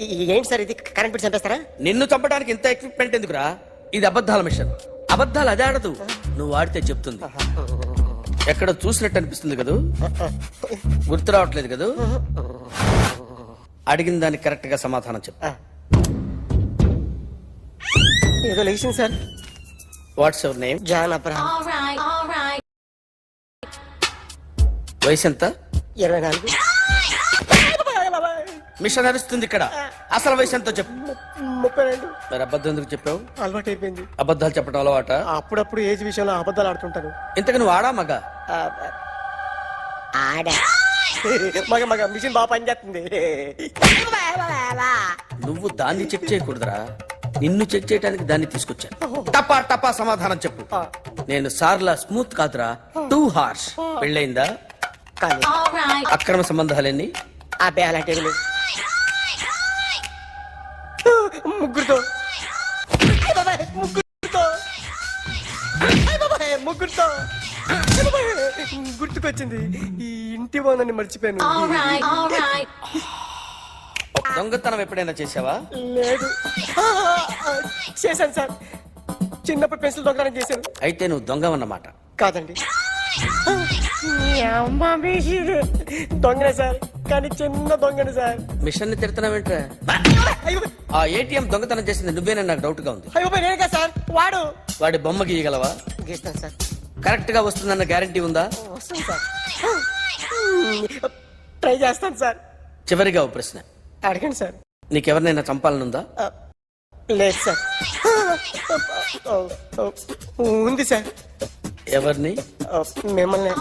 ఏంటి సార్ ఇది? Current bill చంపేస్తారా? నిన్ను చంపడానికి ఇంత ఎక్విప్మెంట్ ఎందుకురా? ఇది అబద్ధాల మిషన్. అబద్ధాలు అదే ఆడదు, నువ్వు ఆడితే చెప్తుంది. ఎక్కడ చూసినట్టు అనిపిస్తుంది కదూ? గుర్తు రావట్లేదు కదూ? అడిగిన దానికి కరెక్ట్ గా సమాధానం చెప్పు. ఏదో లేచింది sir. What's your name? John Abraham. వయసు ఎంత? 24. మిషన్ నడుస్తుంది ఇక్కడ. అసలు వయసు ఎంతో చెప్పు. 32. మరి అబద్ధం ఎందుకు చెప్పావు? అలవాటు అయిపోయింది. అబద్ధాలు చెప్పడం అలవాట? అప్పుడప్పుడు ఏజ్ విషయంలో అబద్ధాలు ఆడుతుంటాను. ఇంతకు నువ్వు ఆడా మగ? ఆడా. మగ మగ మిషన్ బాగా పనిచేస్తుంది. నువ్వు దాన్ని చెక్ చేయకూడదురా, నిన్ను చెక్ చేయడానికి దాన్ని తీసుకొచ్చాను. టపా టపా సమాధానం చెప్పు. నేను సార్లా స్మూత్ కాదురా, టూ హార్ష్. పెళ్ళయిందా? కానీ అక్రమ సంబంధాలన్నీ? అబ్బాయి అలాంటి ముగ్గురుతో ముగ్గురుతో గుర్తుకొచ్చింది. ఈ ఇంటి బాగుందని మర్చిపోయాను. దొంగతనం ఎప్పుడైనా చేసావా? లేదు. చేశాను సార్, చిన్నప్పుడు పెన్సిల్ దొంగతనం చేశాను. అయితే నువ్వు దొంగవన్నమాట. కాదండి, దొంగనే సార్, కానీ చిన్న దొంగని సార్. మిషన్ ని తిడుతున్నావేంట్రా? ఆ ఏటీఎం దొంగతనం చేసింది నువ్వేనని నాకు డౌట్ గా ఉంది. నేనే సార్. వాడి బొమ్మ గీయగలవా? గీస్తాను సార్. కరెక్ట్ గా వస్తుందన్న గ్యారంటీ ఉందా? వస్తుంది సార్, ట్రై చేస్తాను సార్. చివరిగా ఓ ప్రశ్న అడగండి సార్. నీకెవరినైనా చంపాలనుందా? లేదు సార్. ఉంది సార్. ఎవరిని? మిమ్మల్ని.